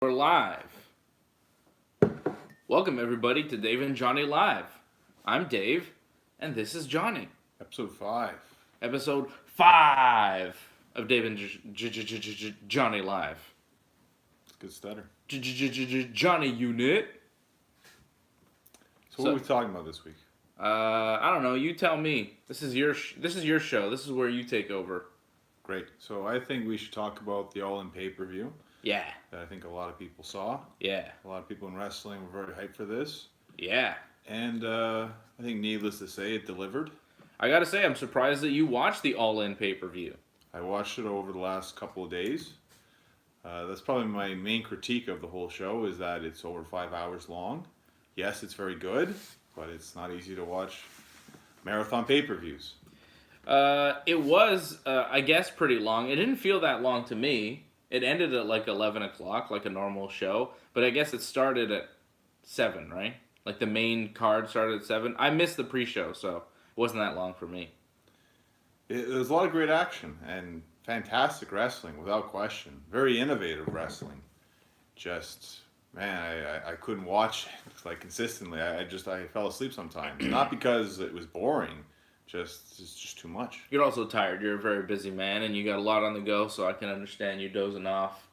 We're live. Welcome everybody to Dave and Johnny Live. I'm Dave, and this is Johnny. Episode 5. Episode 5 of Dave and Johnny Live. It's a good stutter. Johnny Unit. So what are we talking about this week? I don't know. You tell me. This is your show. This is where you take over. Great. So I think we should talk about the ALLIN pay-per-view. Yeah. That I think a lot of people saw. Yeah. A lot of people in wrestling were very hyped for this. Yeah. And I think needless to say, it delivered. I gotta say, I'm surprised that you watched the ALLIN pay-per-view. I watched it over the last couple of days. That's probably my main critique of the whole show, is that it's over 5 hours long. Yes, it's very good, but it's not easy to watch marathon pay-per-views. It was, I guess, pretty long. It didn't feel that long to me. It ended at like 11 o'clock, like a normal show. But I guess it started at 7, right? Like the main card started at 7. I missed the pre-show, so it wasn't that long for me. There's a lot of great action and fantastic wrestling, without question. Very innovative wrestling. Just, man, I couldn't watch it like consistently. I fell asleep sometimes. Not because it was boring. It's just too much. You're also tired. You're a very busy man, and you got a lot on the go, so I can understand you dozing off.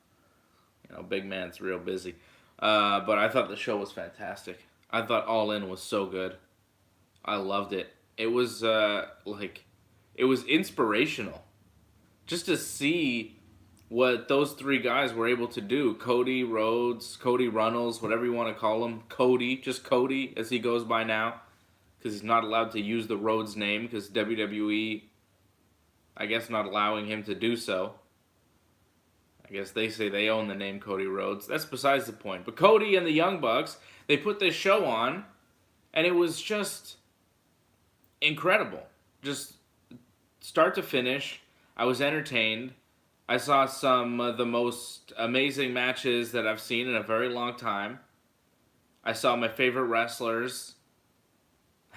You know, big man's real busy. But I thought the show was fantastic. I thought ALLIN was so good. I loved it. It was, it was inspirational. Just to see what those three guys were able to do. Cody Rhodes, Cody Runnels, whatever you want to call him. Cody, just Cody, as he goes by now. Because he's not allowed to use the Rhodes name, because WWE, I guess, not allowing him to do so. I guess they say they own the name Cody Rhodes. That's besides the point. But Cody and the Young Bucks, they put this show on, and it was just incredible. Just start to finish, I was entertained. I saw some of the most amazing matches that I've seen in a very long time. I saw my favorite wrestlers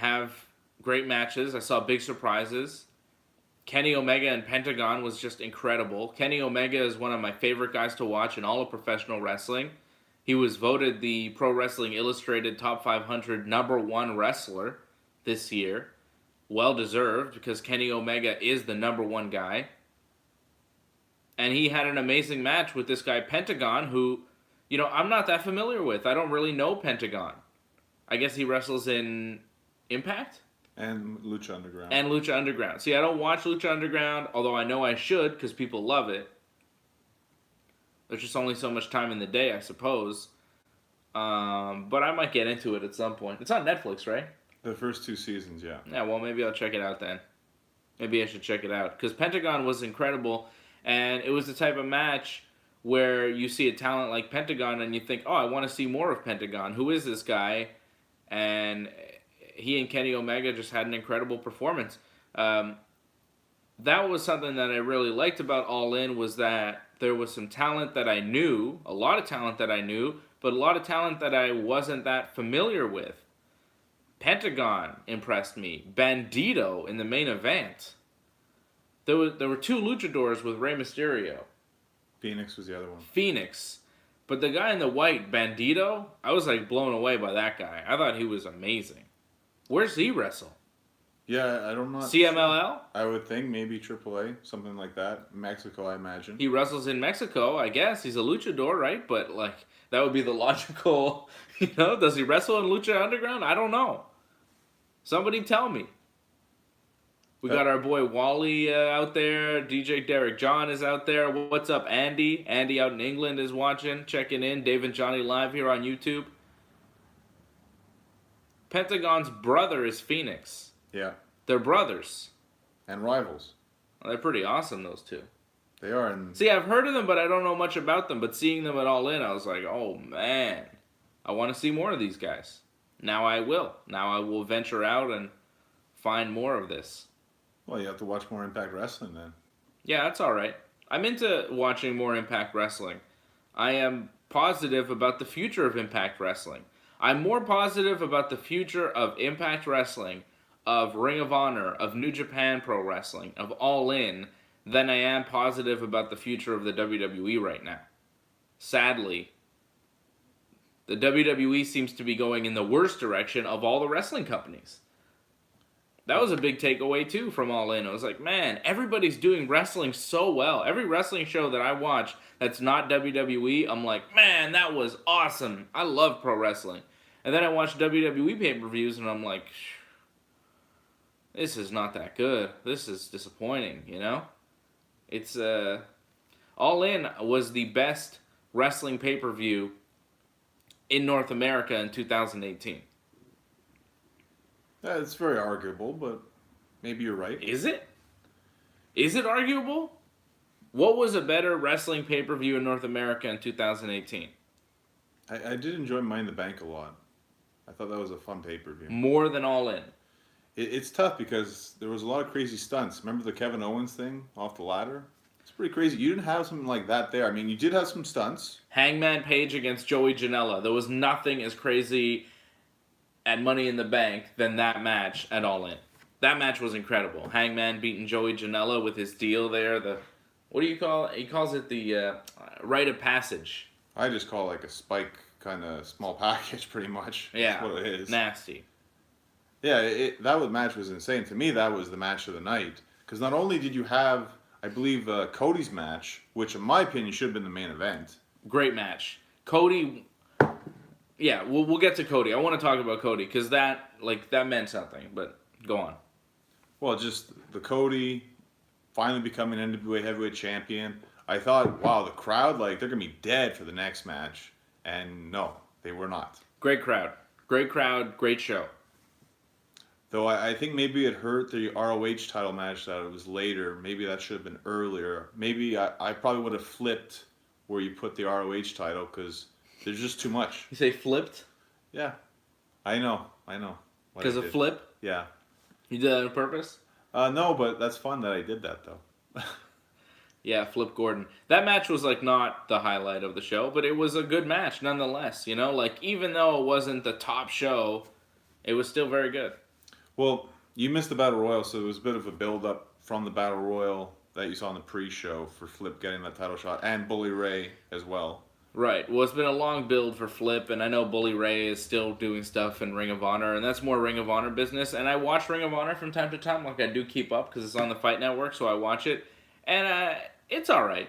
have great matches. I saw big surprises. Kenny Omega and Pentagon was just incredible. Kenny Omega is one of my favorite guys to watch in all of professional wrestling. He was voted the Pro Wrestling Illustrated Top 500 #1 wrestler this year. Well deserved, because Kenny Omega is the #1 guy. And he had an amazing match with this guy Pentagon, who, you know, I'm not that familiar with. I don't really know Pentagon. I guess he wrestles in Impact? And Lucha Underground. And Lucha Underground. See, I don't watch Lucha Underground, although I know I should, because people love it. There's just only so much time in the day, I suppose. But I might get into it at some point. It's on Netflix, right? The first 2 seasons, yeah. Yeah, well, maybe I'll check it out then. Maybe I should check it out. Because Pentagon was incredible, and it was the type of match where you see a talent like Pentagon, and you think, oh, I want to see more of Pentagon. Who is this guy? And he and Kenny Omega just had an incredible performance. That was something that I really liked about ALLIN, was that there was some talent that I knew, a lot of talent that I knew, but a lot of talent that I wasn't that familiar with. Pentagon impressed me. Bandito in the main event. There were 2 luchadors with Rey Mysterio. Phoenix was the other one. Phoenix. But the guy in the white, Bandito, I was like blown away by that guy. I thought he was amazing. Where's he wrestle? Yeah, I don't know. CMLL? I would think maybe AAA, something like that. Mexico, I imagine. He wrestles in Mexico, I guess. He's a luchador, right? But, like, that would be the logical, you know? Does he wrestle in Lucha Underground? I don't know. Somebody tell me. We got our boy Wally out there. DJ Derek John is out there. What's up, Andy? Andy out in England is watching, checking in. Dave and Johnny Live here on YouTube. Pentagon's brother is Phoenix. Yeah. They're brothers. And rivals. Well, they're pretty awesome, those two. They are. And see, I've heard of them, but I don't know much about them. But seeing them at ALLIN, I was like, oh, man. I want to see more of these guys. Now I will. Now I will venture out and find more of this. Well, you have to watch more Impact Wrestling then. Yeah, that's all right. I'm into watching more Impact Wrestling. I am positive about the future of Impact Wrestling. I'm more positive about the future of Impact Wrestling, of Ring of Honor, of New Japan Pro Wrestling, of ALLIN, than I am positive about the future of the WWE right now. Sadly, The WWE seems to be going in the worst direction of all the wrestling companies. That was a big takeaway, too, from All In. I was like, man, everybody's doing wrestling so well. Every wrestling show that I watch that's not WWE, I'm like, man, that was awesome. I love pro wrestling. And then I watch WWE pay-per-views, and I'm like, this is not that good. This is disappointing, you know? It's, All In was the best wrestling pay-per-view in North America in 2018. Yeah, it's very arguable, but maybe you're right. Is it? Is it arguable? What was a better wrestling pay-per-view in North America in 2018? I did enjoy Money in the Bank a lot. I thought that was a fun pay-per-view. More than All In. It's tough because there was a lot of crazy stunts. Remember the Kevin Owens thing off the ladder? It's pretty crazy. You didn't have something like that there. I mean, you did have some stunts. Hangman Page against Joey Janela. There was nothing as crazy at Money in the Bank than that match at All In. That match was incredible. Hangman beating Joey Janela with his deal there. What do you call it? He calls it the rite of passage. I just call it like a spike kind of small package, pretty much. Yeah, that's what it is. Nasty. Yeah, that match was insane. To me, that was the match of the night. Because not only did you have, I believe, Cody's match, which in my opinion should have been the main event. Great match. Cody... Yeah, we'll get to Cody. I want to talk about Cody because that meant something. But go on. Well, just the Cody finally becoming NWA Heavyweight Champion. I thought, wow, the crowd, they're going to be dead for the next match. And no, they were not. Great crowd. Great crowd. Great show. Though I think maybe it hurt the ROH title match that it was later. Maybe that should have been earlier. Maybe I probably would have flipped where you put the ROH title because there's just too much. You say flipped? Yeah. I know. Because of flip? Yeah. You did that on purpose? No, but that's fun that I did that, though. Yeah, Flip Gordon. That match was, not the highlight of the show, but it was a good match nonetheless, you know? Even though it wasn't the top show, it was still very good. Well, you missed the Battle Royal, so it was a bit of a build-up from the Battle Royal that you saw in the pre-show for Flip getting that title shot, and Bully Ray as well. Right. Well, it's been a long build for Flip, and I know Bully Ray is still doing stuff in Ring of Honor, and that's more Ring of Honor business. And I watch Ring of Honor from time to time. I do keep up because it's on the Fight Network, so I watch it. And it's all right.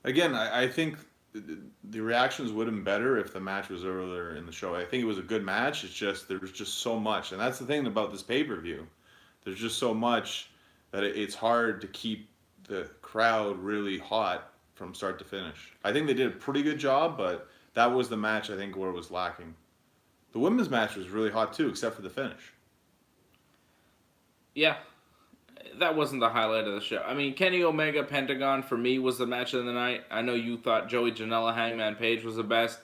Again, I think the reactions would have been better if the match was earlier in the show. I think it was a good match. It's just there was just so much. And that's the thing about this pay-per-view. There's just so much that it's hard to keep the crowd really hot from start to finish. I think they did a pretty good job, but that was the match I think where it was lacking. The women's match was really hot too, except for the finish. Yeah, that wasn't the highlight of the show. I mean, Kenny Omega Pentagon for me was the match of the night. I know you thought Joey Janela Hangman Page was the best.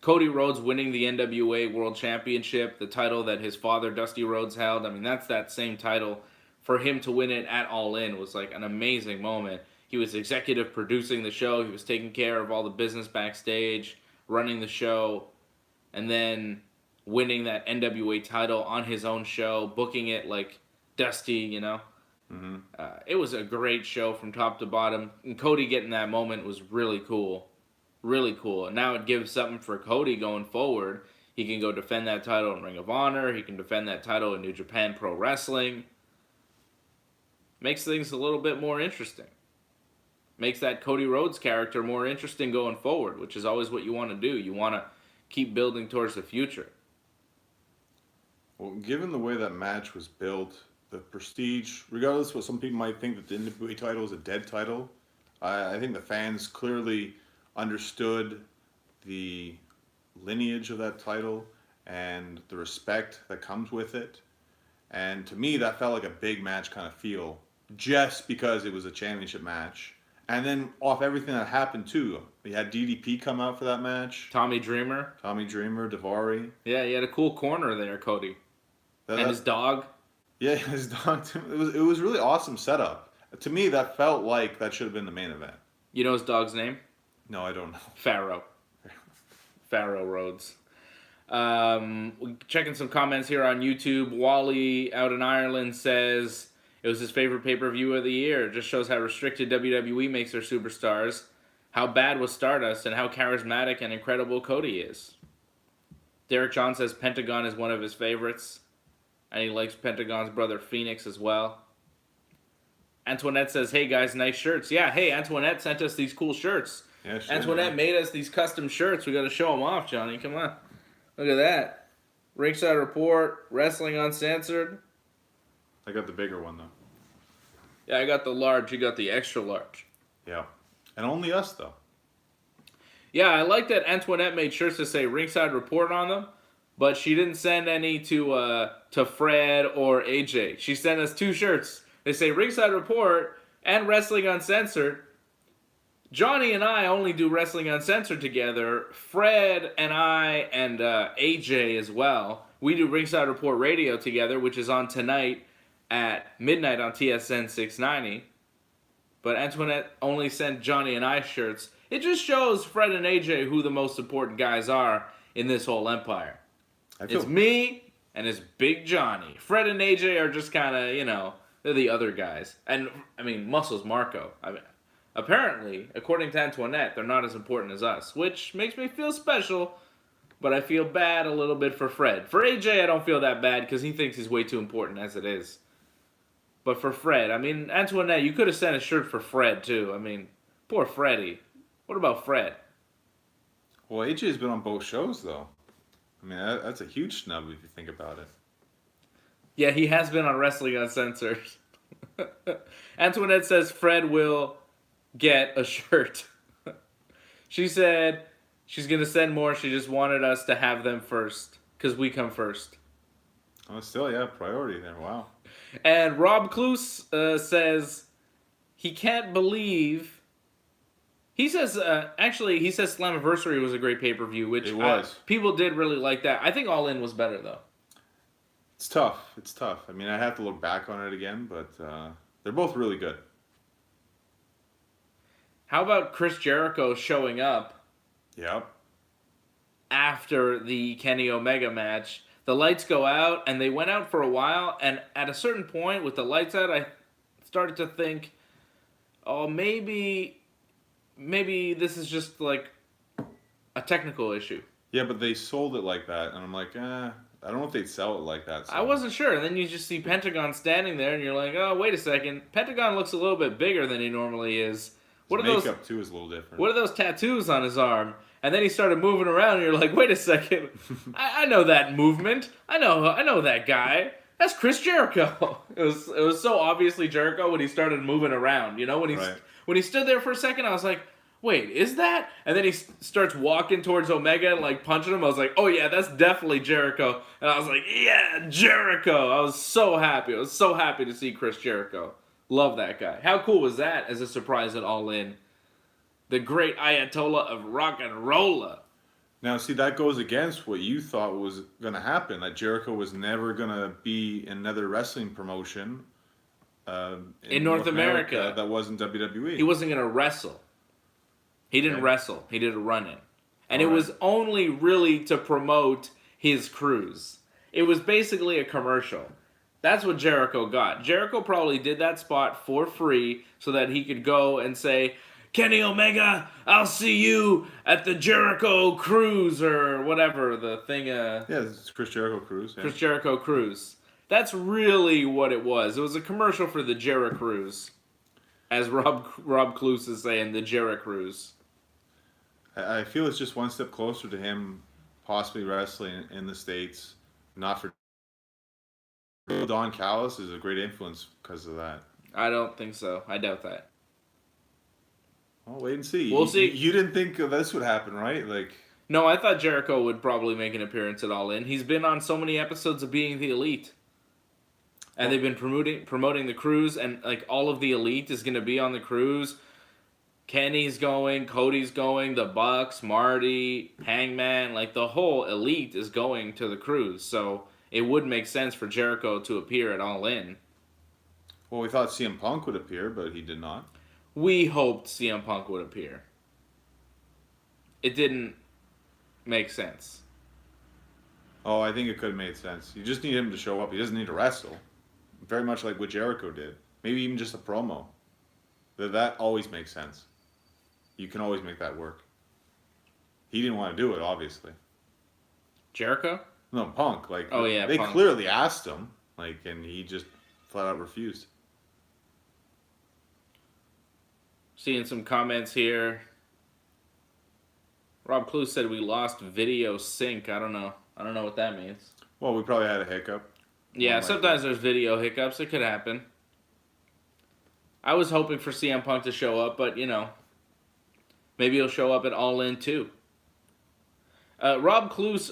Cody Rhodes winning the NWA World Championship, the title that his father Dusty Rhodes held. I mean, that's that same title. For him to win it at All In was an amazing moment. He was executive producing the show. He was taking care of all the business backstage, running the show, and then winning that NWA title on his own show, booking it like Dusty, you know. Mm-hmm. It was a great show from top to bottom. And Cody getting that moment was really cool. Really cool. And now it gives something for Cody going forward. He can go defend that title in Ring of Honor. He can defend that title in New Japan Pro Wrestling. Makes things a little bit more interesting. Makes that Cody Rhodes character more interesting going forward, which is always what you want to do. You want to keep building towards the future. Well, given the way that match was built, the prestige, regardless of what some people might think that the NWA title is a dead title, I think the fans clearly understood the lineage of that title and the respect that comes with it. And to me, that felt like a big match kind of feel, just because it was a championship match. And then off everything that happened too, we had DDP come out for that match. Tommy Dreamer, Daivari. Yeah, he had a cool corner there, Cody. And his dog. Yeah, his dog too. It was really awesome setup. To me, that felt like that should have been the main event. You know his dog's name? No, I don't know. Pharaoh Rhodes. Checking some comments here on YouTube. Wally out in Ireland says it was his favorite pay-per-view of the year. It just shows how restricted WWE makes their superstars. how bad was Stardust and how charismatic and incredible Cody is. Derek John says Pentagon is one of his favorites, and he likes Pentagon's brother Phoenix as well. Antoinette says, hey guys, nice shirts. Yeah, hey, Antoinette sent us these cool shirts. Yeah, sure, Antoinette made us these custom shirts. We got to show them off, Johnny. Come on. Look at that. Ringside Report, Wrestling Uncensored. I got the bigger one, though. Yeah, I got the large. You got the extra large. Yeah. And only us, though. Yeah, I like that Antoinette made shirts to say Ringside Report on them, but she didn't send any to Fred or AJ. She sent us 2 shirts. They say Ringside Report and Wrestling Uncensored. Johnny and I only do Wrestling Uncensored together. Fred and I and AJ as well. We do Ringside Report Radio together, which is on tonight at midnight on TSN 690. But Antoinette only sent Johnny and I shirts. It just shows Fred and AJ who the most important guys are in this whole empire. It's me and it's Big Johnny. Fred and AJ are just kind of, they're the other guys. And, Muscles Marco. Apparently, according to Antoinette, they're not as important as us, which makes me feel special, but I feel bad a little bit for Fred. For AJ, I don't feel that bad because he thinks he's way too important as it is. But for Fred, Antoinette, you could have sent a shirt for Fred, too. Poor Freddie. What about Fred? Well, AJ's been on both shows, though. That's a huge snub if you think about it. Yeah, he has been on Wrestling Uncensored. Antoinette says Fred will get a shirt. She said she's going to send more. She just wanted us to have them first because we come first. Oh, still, yeah, priority there. Wow. And Rob Kloos says he can't believe... He says, he says Slammiversary was a great pay-per-view, which it was. People did really like that. I think All In was better, though. It's tough. I have to look back on it again, but they're both really good. How about Chris Jericho showing up? Yep. After the Kenny Omega match. The lights go out, and they went out for a while, and at a certain point, with the lights out, I started to think, oh, maybe this is just like a technical issue. Yeah, but they sold it like that, and I'm like, I don't know if they'd sell it like that. So. I wasn't sure. And then you just see Pentagon standing there, and you're like, oh, wait a second. Pentagon looks a little bit bigger than he normally is. His makeup, too, is a little different. What are those tattoos on his arm? And then he started moving around, and you're like, wait a second. I know that movement. I know that guy. That's Chris Jericho. It was so obviously Jericho when he started moving around. When he stood there for a second, I was like, wait, is that? And then he starts walking towards Omega and like punching him. I was like, oh yeah, that's definitely Jericho. And I was like, yeah, Jericho. I was so happy. I was so happy to see Chris Jericho. Love that guy. How cool was that as a surprise at All In? The great Ayatollah of rock and rolla. Now, see, that goes against what you thought was going to happen. That Jericho was never going to be in another wrestling promotion in North America that wasn't WWE. He wasn't going to wrestle. He didn't wrestle. He did a run-in. And it was only really to promote his cruise. It was basically a commercial. That's what Jericho got. Jericho probably did that spot for free so that he could go and say, Kenny Omega, I'll see you at the Jericho Cruise or whatever the thing. Yeah, it's Chris Jericho Cruise. Yeah. Chris Jericho Cruise. That's really what it was. It was a commercial for the Jericho Cruise. As Rob Kloos is saying, the Jericho Cruise. I feel it's just one step closer to him possibly wrestling in the States. Not for Don Callis is a great influence because of that. I don't think so. I doubt that. Well, wait and see. We'll see. You didn't think this would happen, right? No, I thought Jericho would probably make an appearance at All In. He's been on so many episodes of Being the Elite. And they've been promoting the cruise, and all of the Elite is going to be on the cruise. Kenny's going, Cody's going, the Bucks, Marty, Hangman, the whole Elite is going to the cruise. So it would make sense for Jericho to appear at All In. Well, we thought CM Punk would appear, but he did not. We hoped CM Punk would appear. It didn't make sense. Oh, I think it could have made sense. You just need him to show up. He doesn't need to wrestle. Very much like what Jericho did. Maybe even just a promo. That always makes sense. you can always make that work. He didn't want to do it, obviously. Jericho? No, Punk. Like, Oh, yeah, they Punk. clearly asked him, like, and he just flat out refused. Seeing some comments here. Rob Clue said we lost video sync. I don't know. I don't know what that means. Well, we probably had a hiccup. Yeah, Unlikely. sometimes there's video hiccups. It could happen. I was hoping for CM Punk to show up, but, you know, maybe he'll show up at All In, too. Rob Clues,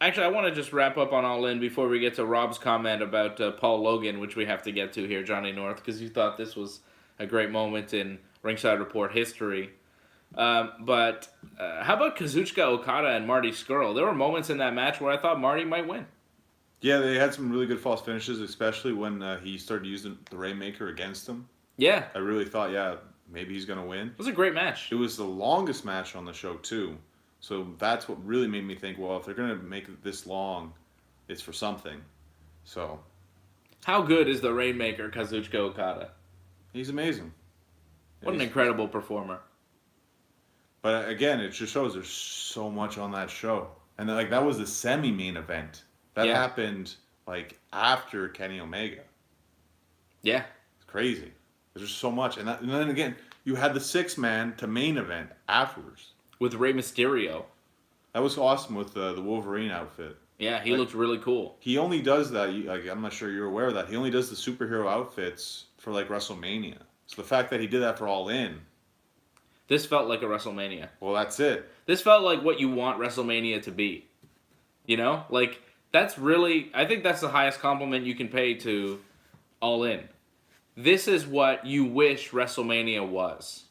actually, I want to just wrap up on All In before we get to Rob's comment about Paul Logan, which we have to get to here, Johnny North, because you thought this was a great moment in Ringside Report history. But how about Kazuchika Okada and Marty Scurll? There were moments in that match where I thought Marty might win. Yeah, they had some really good false finishes, especially when he started using the Rainmaker against him. Yeah. I really thought, yeah, maybe he's going to win. It was a great match. It was the longest match on the show, too. So that's what really made me think, well, if they're going to make it this long, it's for something. So. How good is the Rainmaker, Kazuchika Okada? He's amazing. What an incredible performer. But again, it just shows there's so much on that show. And like that was the semi-main event. That happened like after Kenny Omega. Yeah. It's crazy. There's just so much. And then again, you had the 6-man to main event afterwards. With Rey Mysterio. That was awesome with the Wolverine outfit. Yeah, he looked really cool. He only does that, like I'm not sure you're aware of that, he only does the superhero outfits for like WrestleMania. So the fact that he did that for All In. This felt like a WrestleMania. Well, that's it. This felt like what you want WrestleMania to be. You know? Like, that's really... I think that's the highest compliment you can pay to All In. This is what you wish WrestleMania was.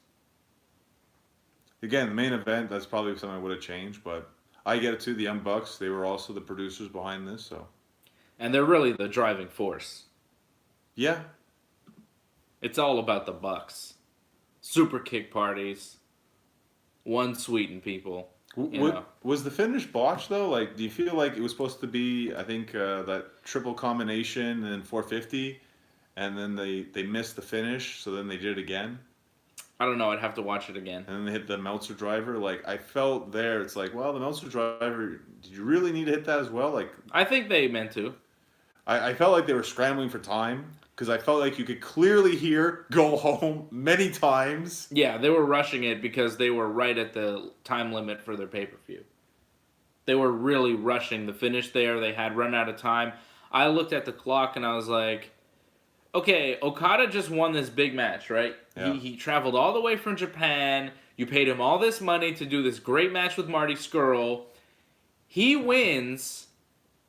Again, the main event, that's probably something I would have changed, but I get it too. The Young Bucks, they were also the producers behind this, so... And they're really the driving force. Yeah. It's all about the Bucks. Super kick parties. One sweeten people. Was the finish botched though? Like, do you feel like it was supposed to be, I think, that triple combination and then 450, and then they missed the finish, so then they did it again? I don't know. I'd have to watch it again. And then they hit the Meltzer driver. Like, I felt there, it's like, well, the Meltzer driver, did you really need to hit that as well? Like, I think they meant to. I felt like they were scrambling for time. Because I felt like you could clearly hear "go home" many times. Yeah, they were rushing it because they were right at the time limit for their pay-per-view. They were really rushing the finish there. They had run out of time. I looked at the clock and I was like, okay, Okada just won this big match, right? Yeah. He traveled all the way from Japan. You paid him all this money to do this great match with Marty Scurll. He wins...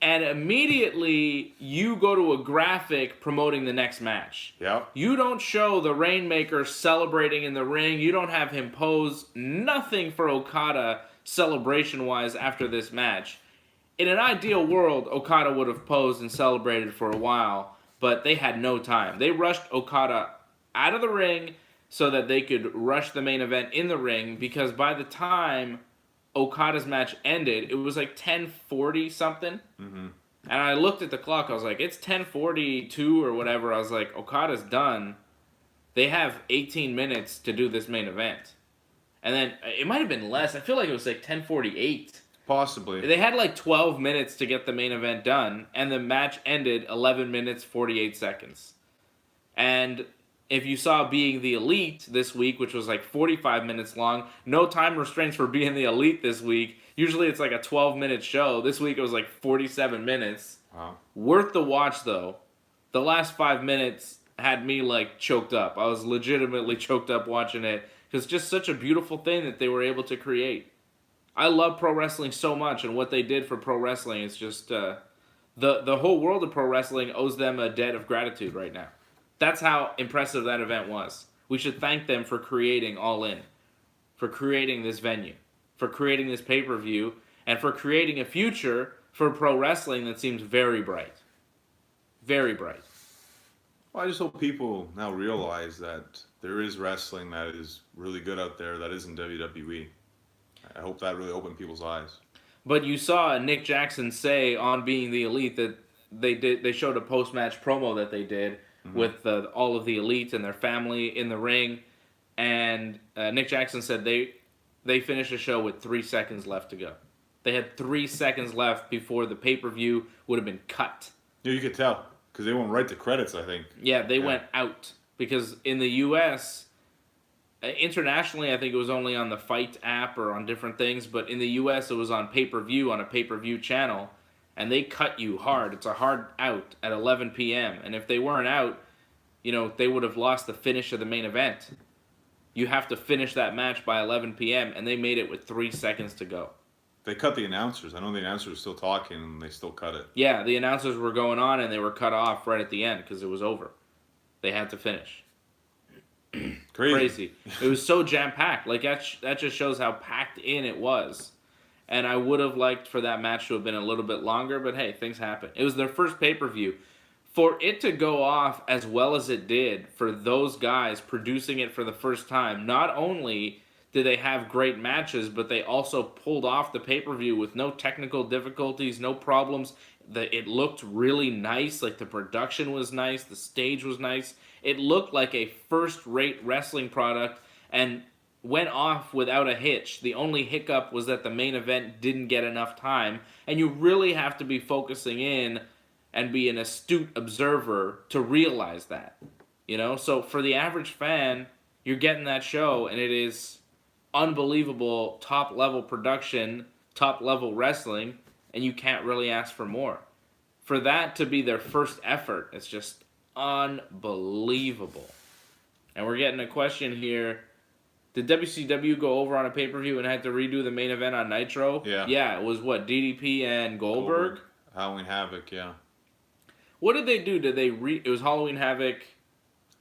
And immediately, you go to a graphic promoting the next match. Yeah. You don't show the Rainmaker celebrating in the ring. You don't have him pose. Nothing for Okada celebration-wise after this match. In an ideal world, Okada would have posed and celebrated for a while, but they had no time. They rushed Okada out of the ring so that they could rush the main event in the ring, because by the time Okada's match ended, it was like 10:40 something. Mm-hmm. And I looked at the clock. I was like, it's 10:42 or whatever. I was like, Okada's done. They have 18 minutes to do this main event. And then it might have been less. I feel like it was like 10:48. Possibly. They had like 12 minutes to get the main event done, and the match ended 11 minutes 48 seconds. And if you saw Being the Elite this week, which was like 45 minutes long, no time restraints for Being the Elite this week. Usually it's like a 12-minute show. This week it was like 47 minutes. Wow. Worth the watch, though. The last 5 minutes had me like choked up. I was legitimately choked up watching it. It's just such a beautiful thing that they were able to create. I love pro wrestling so much, and what they did for pro wrestling is just... the whole world of pro wrestling owes them a debt of gratitude right now. That's how impressive that event was. We should thank them for creating All In, for creating this venue, for creating this pay-per-view, and for creating a future for pro wrestling that seems very bright. Very bright. Well, I just hope people now realize that there is wrestling that is really good out there that isn't WWE. I hope that really opened people's eyes. But you saw Nick Jackson say on Being the Elite that they showed a post-match promo that they did, mm-hmm. with all of the Elite and their family in the ring. and Nick Jackson said they finished the show with 3 seconds left to go. They had 3 seconds left before the pay-per-view would have been cut. Yeah, you could tell because they went right to credits. I think. Yeah, they went out because in the U.S. Internationally, I think it was only on the Fight app or on different things, but in the U.S. it was on pay-per-view on a pay-per-view channel, and they cut you hard. It's a hard out at 11 p.m. And if they weren't out, they would have lost the finish of the main event. You have to finish that match by 11 p.m., and they made it with 3 seconds to go. They cut the announcers. I know the announcers were still talking, and they still cut it. Yeah, the announcers were going on, and they were cut off right at the end because it was over. They had to finish. Crazy. It was so jam-packed. Like, that just shows how packed in it was. And I would have liked for that match to have been a little bit longer, but hey, things happen. It was their first pay-per-view. For it to go off as well as it did, for those guys producing it for the first time, not only did they have great matches, but they also pulled off the pay-per-view with no technical difficulties, no problems. It looked really nice. Like, the production was nice. The stage was nice. It looked like a first-rate wrestling product and went off without a hitch. The only hiccup was that the main event didn't get enough time, and you really have to be focusing in and be an astute observer to realize that. So for the average fan, you're getting that show, and it is unbelievable top-level production, top-level wrestling, and you can't really ask for more. For that to be their first effort, it's just unbelievable. And we're getting a question here. Did WCW go over on a pay-per-view and had to redo the main event on Nitro? Yeah. Yeah, it was what, DDP and Goldberg? Halloween Havoc, yeah. What did they do? It was Halloween Havoc.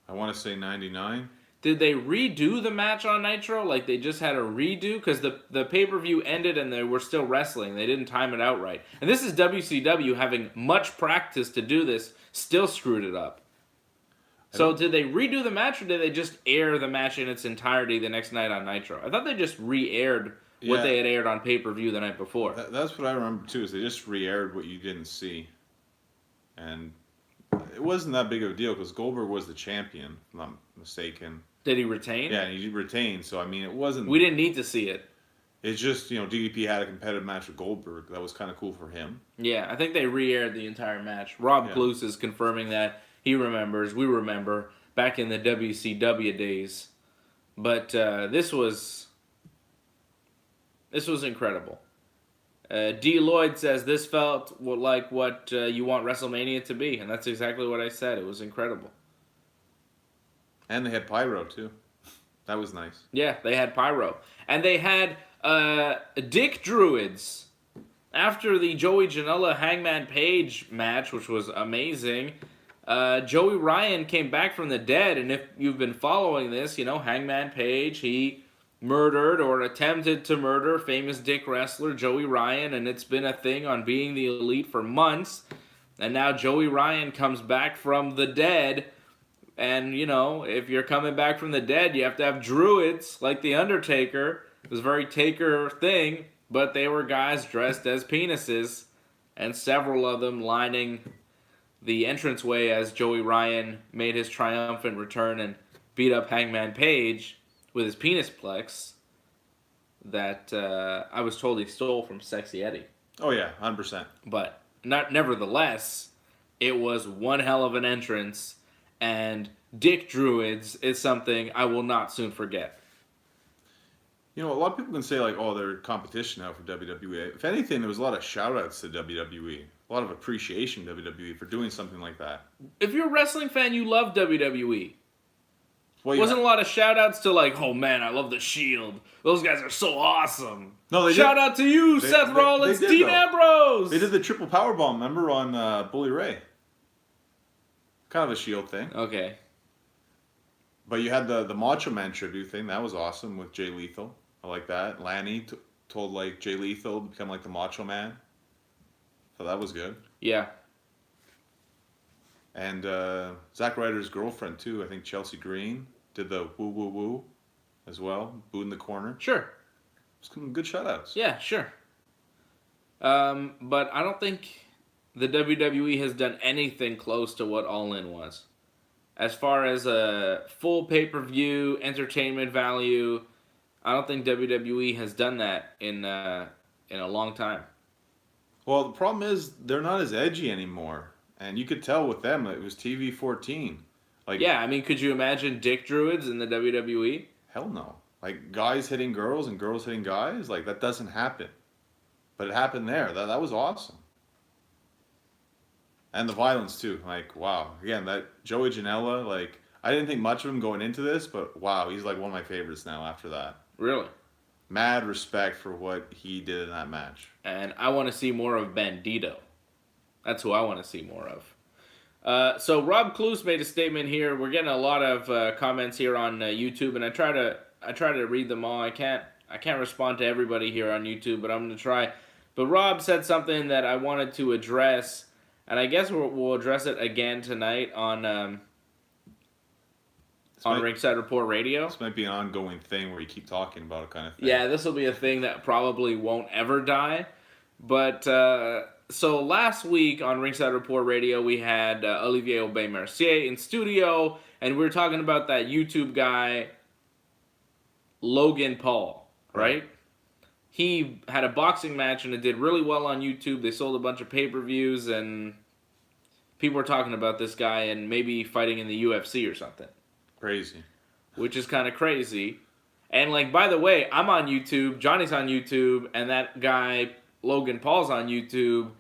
I want to say 99. Did they redo the match on Nitro? Like, they just had a redo? Because the pay-per-view ended and they were still wrestling. They didn't time it out right. And this is WCW having much practice to do this, still screwed it up. So did they redo the match, or did they just air the match in its entirety the next night on Nitro? I thought they just re-aired what they had aired on pay-per-view the night before. That's what I remember, too, is they just re-aired what you didn't see. And it wasn't that big of a deal, because Goldberg was the champion, if I'm not mistaken. Did he retain? Yeah, he retained, so, I mean, it wasn't... We didn't need to see it. It's just, DDP had a competitive match with Goldberg. That was kind of cool for him. Yeah, I think they re-aired the entire match. Rob Kloos is confirming that. He remembers. We remember. Back in the WCW days. But this was incredible. D. Lloyd says, this felt like what you want WrestleMania to be. And that's exactly what I said. It was incredible. And they had Pyro, too. That was nice. Yeah, they had Pyro. And they had Dick Druids. After the Joey Janela Hangman Page match, which was amazing, Joey Ryan came back from the dead. And if you've been following this, Hangman Page, he murdered or attempted to murder famous Dick wrestler Joey Ryan. And it's been a thing on Being the Elite for months. And now Joey Ryan comes back from the dead. And, if you're coming back from the dead, you have to have druids like The Undertaker. It was a very Taker thing, but they were guys dressed as penises, and several of them lining the entranceway as Joey Ryan made his triumphant return and beat up Hangman Page with his penisplex that I was told he stole from Sexy Eddie. Oh, yeah, 100%. But nevertheless, it was one hell of an entrance. And Dick Druids is something I will not soon forget. A lot of people can say, like, oh, they're competition now for WWE. If anything, there was a lot of shout-outs to WWE. A lot of appreciation to WWE for doing something like that. If you're a wrestling fan, you love WWE. Well, Wasn't a lot of shout-outs to, like, oh, man, I love The Shield. Those guys are so awesome. No, they Shout out to you, Seth Rollins, Dean Ambrose. They did the triple powerbomb, remember, on Bully Ray. Kind of a Shield thing. Okay. But you had the Macho Man tribute thing. That was awesome with Jay Lethal. I like that. Lanny told like Jay Lethal to become like the Macho Man. So that was good. Yeah. And Zack Ryder's girlfriend too. I think Chelsea Green did the woo woo woo as well. Boo in the corner. Sure. Some good shout outs. Yeah, sure. But I don't think the WWE has done anything close to what ALLIN was. as far as a full pay-per-view entertainment value, I don't think WWE has done that in a long time. Well, the problem is they're not as edgy anymore, and you could tell with them it was TV 14. Like, Yeah, I mean, could you imagine dick druids in the WWE? hell no. Like guys hitting girls and girls hitting guys, like that doesn't happen. But it happened there. That was awesome. And the violence too. Like, wow. Again, that Joey Janela, like I didn't think much of him going into this, but wow, he's like one of my favorites now after that. Really? Mad respect for what he did in that match. And I want to see more of Bandito. That's who I want to see more of. So Rob Cluse made a statement here. We're getting a lot of comments here on YouTube, and I try to read them all. I can't respond to everybody here on YouTube, but I'm gonna try. But Rob said something that I wanted to address, and I guess we'll address it again tonight on Ringside Report Radio. This might be an ongoing thing where you keep talking about it kind of thing. Yeah, this will be a thing that probably won't ever die. But so last week on Ringside Report Radio, we had Olivier Aubin-Mercier in studio, and we were talking about that YouTube guy, Logan Paul, right? He had a boxing match, and it did really well on YouTube. They sold a bunch of pay-per-views, and people were talking about this guy and maybe fighting in the UFC or something. Crazy. Which is kind of crazy. And, like, by the way, I'm on YouTube, Johnny's on YouTube, and that guy, Logan Paul's on YouTube.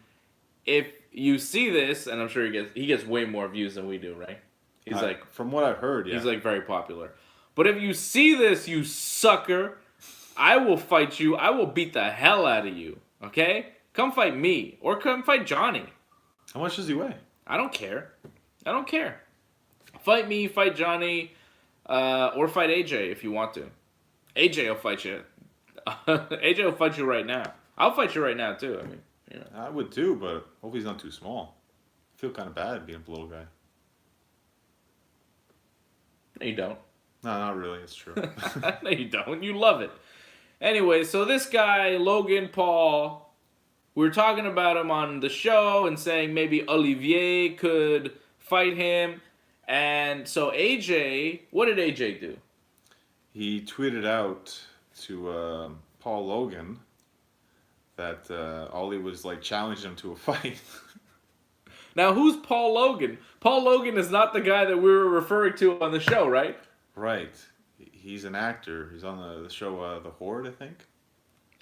If you see this, and I'm sure he gets way more views than we do, right? He's like, from what I've heard, yeah. He's like very popular. But if you see this, you sucker, I will fight you. I will beat the hell out of you. Okay? Come fight me. Or come fight Johnny. How much does he weigh? I don't care. I don't care. Fight me, fight Johnny, or fight AJ if you want to. AJ will fight you. AJ will fight you right now. I'll fight you right now too. I mean, you know. I would too, but hope he's not too small. I feel kind of bad being a little guy. No, you don't. No, not really. It's true. No, you don't. You love it. Anyway, so this guy, Logan Paul, we were talking about him on the show and saying maybe Olivier could fight him. And so AJ, what did AJ do? He tweeted out to Paul Logan that Ollie was like challenging him to a fight. Now, who's Paul Logan? Paul Logan is not the guy that we were referring to on the show, right? Right. He's an actor. He's on the show The Horde, I think.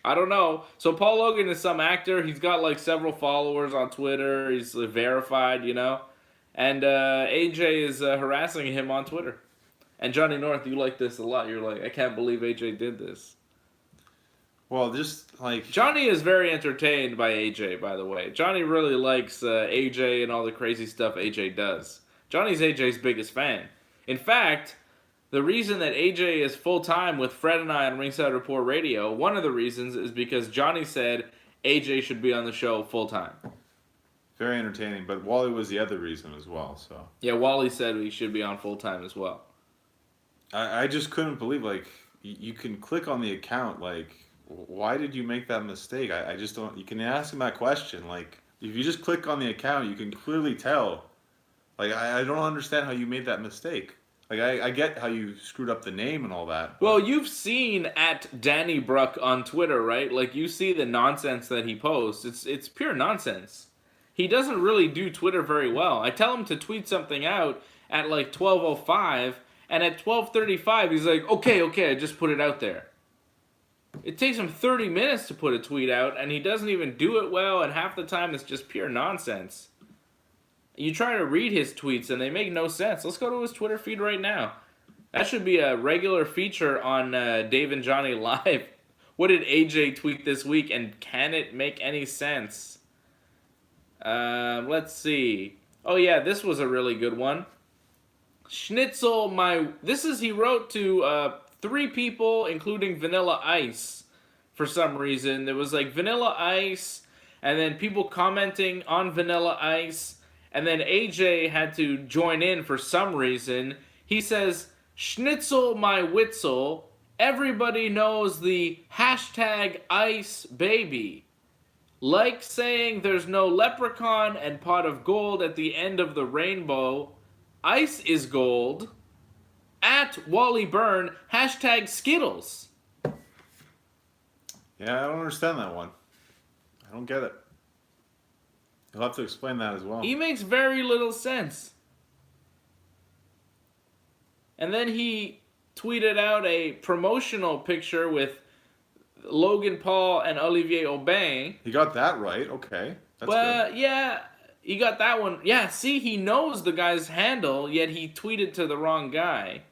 I don't know. So Paul Logan is some actor. He's got like several followers on Twitter. He's verified, you know. And AJ is harassing him on Twitter. And Johnny North, you like this a lot. You're like, I can't believe AJ did this. Well, just like... Johnny is very entertained by AJ, by the way. Johnny really likes AJ and all the crazy stuff AJ does. Johnny's AJ's biggest fan. In fact, the reason that AJ is full-time with Fred and I on Ringside Report Radio, one of the reasons is because Johnny said AJ should be on the show full-time. Very entertaining, but Wally was the other reason as well, so... Yeah, Wally said he should be on full-time as well. I just couldn't believe, like, you can click on the account, like... Why did you make that mistake? I just don't... You can ask him that question. Like, if you just click on the account, you can clearly tell. Like, I don't understand how you made that mistake. Like, I get how you screwed up the name and all that. Well, you've seen at Danny Bruck on Twitter, right? Like, you see the nonsense that he posts. It's pure nonsense. He doesn't really do Twitter very well. I tell him to tweet something out at, like, 12:05, and at 12:35, he's like, okay, I just put it out there. It takes him 30 minutes to put a tweet out, and he doesn't even do it well, and half the time it's just pure nonsense. You try to read his tweets, and they make no sense. Let's go to his Twitter feed right now. That should be a regular feature on Dave and Johnny Live. What did AJ tweet this week, and can it make any sense? Let's see. Oh, yeah, this was a really good one. Schnitzel, he wrote to... 3 people, including Vanilla Ice, for some reason. There was like Vanilla Ice, and then people commenting on Vanilla Ice, and then AJ had to join in for some reason. He says, Schnitzel my Witzel, everybody knows the hashtag Ice Baby. Like saying there's no leprechaun and pot of gold at the end of the rainbow, Ice is gold. At Wally Byrne, hashtag Skittles. Yeah, I don't understand that one. I don't get it. You'll have to explain that as well. He makes very little sense. And then he tweeted out a promotional picture with Logan Paul and Olivier Aubin. He got that right. Okay. That's good. Yeah, he got that one. Yeah, see, he knows the guy's handle, yet he tweeted to the wrong guy.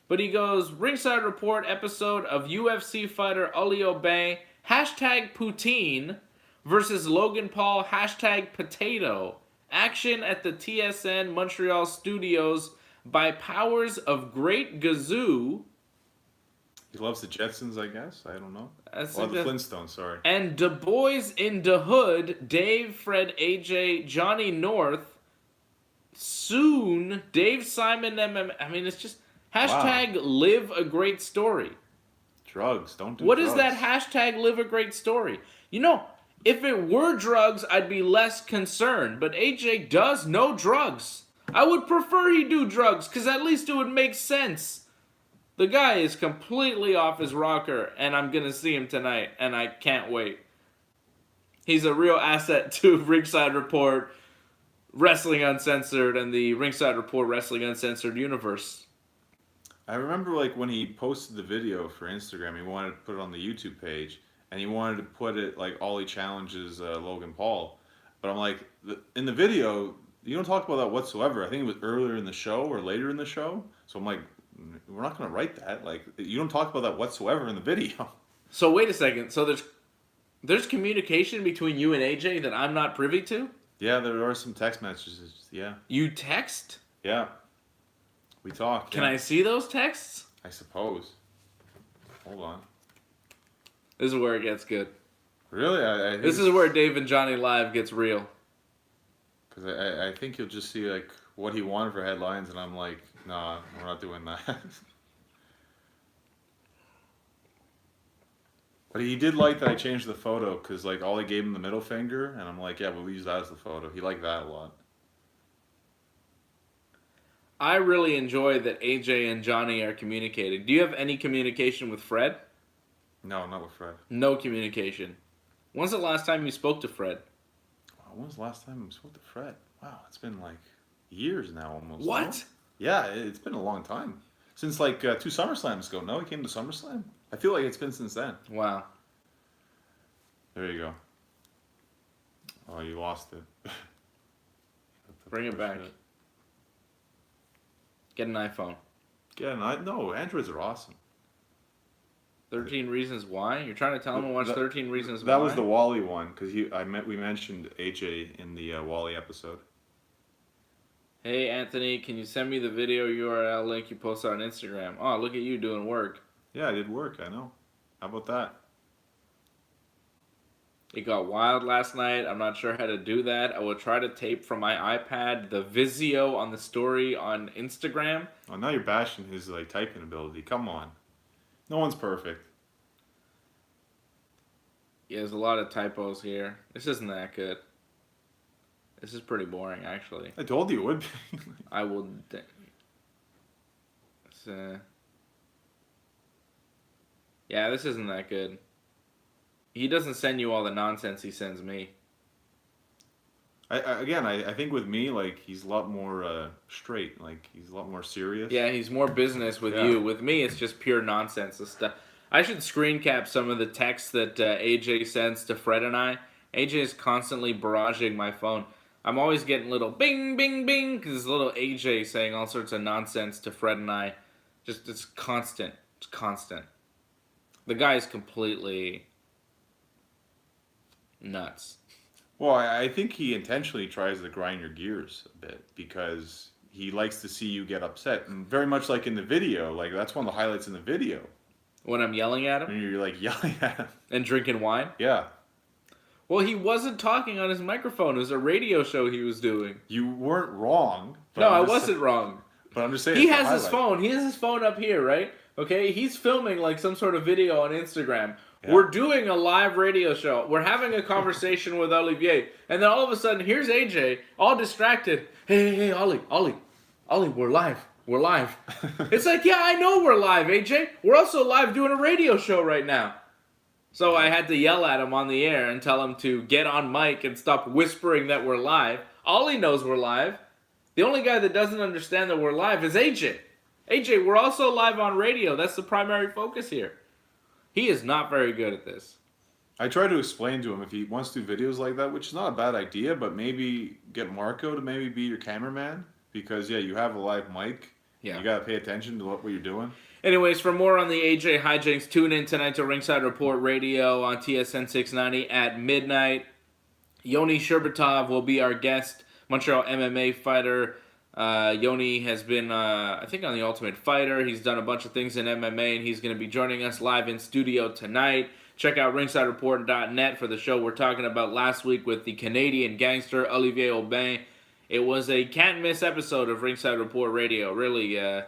But he goes, Ringside Report episode of UFC fighter Oli Aubin, hashtag Poutine, versus Logan Paul, hashtag Potato. Action at the TSN Montreal studios by powers of Great Gazoo. He loves the Jetsons, I guess. I don't know. The Flintstones, sorry. And Du Bois in the Hood, Dave, Fred, AJ, Johnny North, soon, Dave Simon, MM. I mean, it's just hashtag live a great story. Drugs, don't do What drugs. is that hashtag live a great story? You know, if it were drugs, I'd be less concerned. But AJ does no drugs. I would prefer he do drugs, because at least it would make sense. The guy is completely off his rocker, and I'm going to see him tonight, and I can't wait. He's a real asset to Ringside Report Wrestling Uncensored and the Ringside Report Wrestling Uncensored universe. I remember like when he posted the video for Instagram, he wanted to put it on the YouTube page, and he wanted to put it like Ollie challenges Logan Paul. But I'm like, in the video, you don't talk about that whatsoever. I think it was earlier in the show or later in the show. So I'm like, we're not going to write that. Like, you don't talk about that whatsoever in the video. So wait a second. So there's communication between you and AJ that I'm not privy to? Yeah, there are some text messages. Yeah. You text? Yeah. We talk. Can I see those texts? I suppose. Hold on. This is where it gets good. Really? I think This is where Dave and Johnny Live gets real. Because I think you'll just see like what he wanted for headlines, and I'm like, nah, we're not doing that. But he did like that I changed the photo because like Ollie gave him the middle finger, and I'm like, yeah, we'll use that as the photo. He liked that a lot. I really enjoy that AJ and Johnny are communicating. Do you have any communication with Fred? No, not with Fred. No communication. When's the last time you spoke to Fred? When was the last time I spoke to Fred? Wow, it's been like years now almost. What? No? Yeah, it's been a long time. Since like 2 SummerSlams ago. No, he came to SummerSlam? I feel like it's been since then. Wow. There you go. Oh, you lost it. Bring it back. Get an iPhone. No, Androids are awesome. 13 Reasons Why? You're trying to tell him to watch 13 Reasons Why? That was the Wally one, because we mentioned AJ in the Wally episode. Hey, Anthony, can you send me the video URL link you posted on Instagram? Oh, look at you doing work. Yeah, I did work, I know. How about that? It got wild last night. I'm not sure how to do that. I will try to tape from my iPad the Vizio on the story on Instagram. Oh, now you're bashing his like typing ability. Come on. No one's perfect. Yeah, there's a lot of typos here. This isn't that good. This is pretty boring, actually. I told you it would be. I will... Yeah, this isn't that good. He doesn't send you all the nonsense he sends me. I think with me, like, he's a lot more straight. Like, he's a lot more serious. Yeah, he's more business with you. With me, it's just pure nonsense. The stuff. I should screen cap some of the texts that AJ sends to Fred and I. AJ is constantly barraging my phone. I'm always getting little bing, bing, bing, because it's little AJ saying all sorts of nonsense to Fred and I. Just, it's constant. It's constant. The guy is completely nuts. Well, I think he intentionally tries to grind your gears a bit because he likes to see you get upset. And very much like in the video, like that's one of the highlights in the video. When I'm yelling at him? And you're like yelling at him. And drinking wine? Yeah. Well, he wasn't talking on his microphone. It was a radio show he was doing. You weren't wrong. No, I wasn't wrong. But I'm just saying. He has his phone. He has his phone up here, right? Okay? He's filming like some sort of video on Instagram. Yeah. We're doing a live radio show. We're having a conversation with Olivier. And then all of a sudden, here's AJ, all distracted. Hey, Ollie. Ollie, we're live. We're live. It's like, yeah, I know we're live, AJ. We're also live doing a radio show right now. So I had to yell at him on the air and tell him to get on mic and stop whispering that we're live. Ollie knows we're live. The only guy that doesn't understand that we're live is AJ. AJ, we're also live on radio. That's the primary focus here. He is not very good at this. I try to explain to him if he wants to do videos like that, which is not a bad idea, but maybe get Marco to maybe be your cameraman. Because, yeah, you have a live mic. Yeah. You got to pay attention to what you're doing. Anyways, for more on the AJ hijinks, tune in tonight to Ringside Report Radio on TSN 690 at midnight. Yoni Sherbatov will be our guest, Montreal MMA fighter. Yoni has been, I think, on The Ultimate Fighter. He's done a bunch of things in MMA, and he's going to be joining us live in studio tonight. Check out ringsidereport.net for the show we're talking about last week with the Canadian gangster Olivier Aubin. It was a can't-miss episode of Ringside Report Radio. Really, it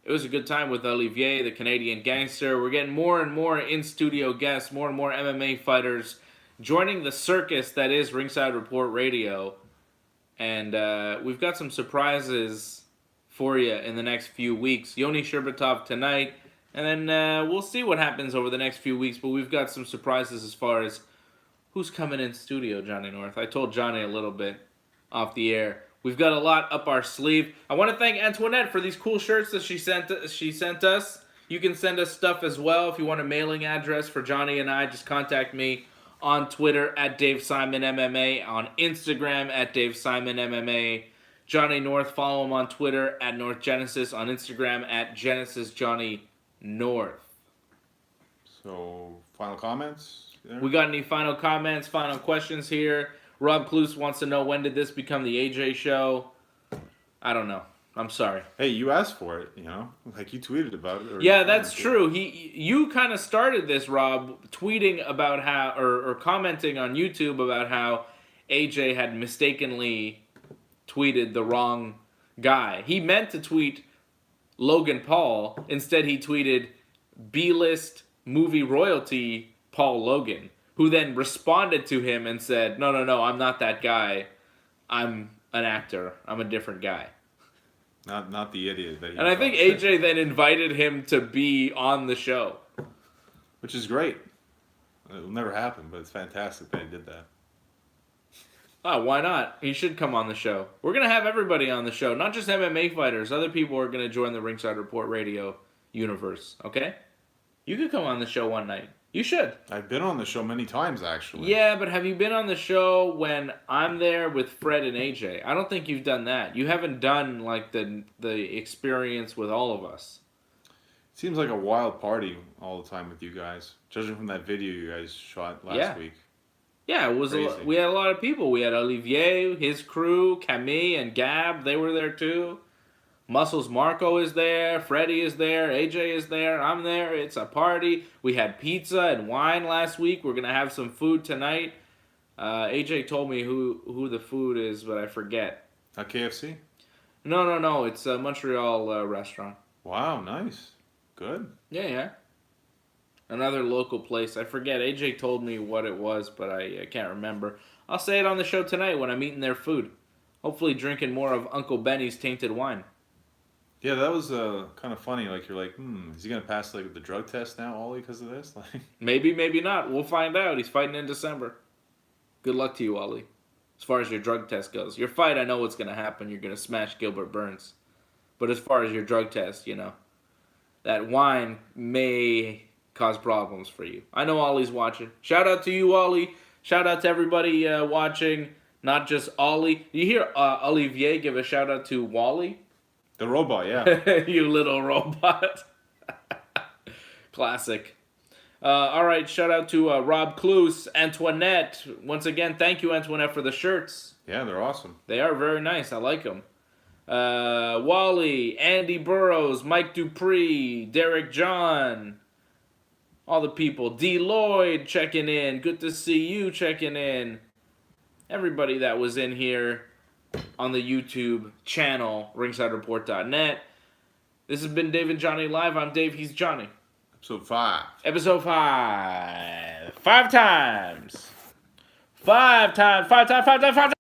was a good time with Olivier, the Canadian gangster. We're getting more and more in-studio guests, more and more MMA fighters joining the circus that is Ringside Report Radio. And we've got some surprises for you in the next few weeks. Yoni Sherbatov tonight, and then we'll see what happens over the next few weeks. But we've got some surprises as far as who's coming in studio, Johnny North. I told Johnny a little bit off the air. We've got a lot up our sleeve. I want to thank Antoinette for these cool shirts that she sent us. You can send us stuff as well. If you want a mailing address for Johnny and I, just contact me on Twitter at Dave Simon MMA, on Instagram at Dave Simon MMA. Johnny North, follow him on Twitter at North Genesis, on Instagram at Genesis Johnny North. So, final comments? There? We got any final comments, final questions here? Rob Cluse wants to know, when did this become the AJ show? I don't know. I'm sorry. Hey, you asked for it, you know? Like, you tweeted about it. Yeah, that's true. You kind of started this, Rob, tweeting about how, or commenting on YouTube about how AJ had mistakenly tweeted the wrong guy. He meant to tweet Logan Paul. Instead, he tweeted B-list movie royalty Paul Logan, who then responded to him and said, no, I'm not that guy. I'm an actor. I'm a different guy. Not the idiot that he And I think AJ then invited him to be on the show. Which is great. It'll never happen, but it's fantastic that he did that. Oh, why not? He should come on the show. We're going to have everybody on the show, not just MMA fighters. Other people are going to join the Ringside Report Radio universe, okay? You could come on the show one night. You should. I've been on the show many times, actually. Yeah, but have you been on the show when I'm there with Fred and AJ? I don't think you've done that. You haven't done, like, the experience with all of us. It seems like a wild party all the time with you guys, judging from that video you guys shot last week. Yeah, it was. We had a lot of people. We had Olivier, his crew, Camille and Gab. They were there, too. Muscles Marco is there, Freddie is there, AJ is there, I'm there. It's a party. We had pizza and wine last week. We're going to have some food tonight. AJ told me who the food is, but I forget. At KFC? No. It's a Montreal restaurant. Wow, nice. Good. Yeah. Another local place. I forget. AJ told me what it was, but I can't remember. I'll say it on the show tonight when I'm eating their food. Hopefully drinking more of Uncle Benny's tainted wine. Yeah, that was kind of funny. Like, you're like, is he going to pass like the drug test now, Ollie, because of this? Like, maybe not. We'll find out. He's fighting in December. Good luck to you, Ollie, as far as your drug test goes. Your fight, I know what's going to happen. You're going to smash Gilbert Burns. But as far as your drug test, that wine may cause problems for you. I know Ollie's watching. Shout out to you, Ollie. Shout out to everybody watching, not just Ollie. You hear Olivier give a shout out to Wally? The robot, yeah. You little robot. Classic. All right, shout out to Rob Cluse, Antoinette. Once again, thank you, Antoinette, for the shirts. Yeah, they're awesome. They are very nice. I like them. Wally, Andy Burrows, Mike Dupree, Derek John, all the people. D. Lloyd checking in. Good to see you checking in. Everybody that was in here on the YouTube channel, ringsidereport.net. This has been Dave and Johnny Live. I'm Dave, he's Johnny. Episode 5. Episode 5. 5 times. 5 times.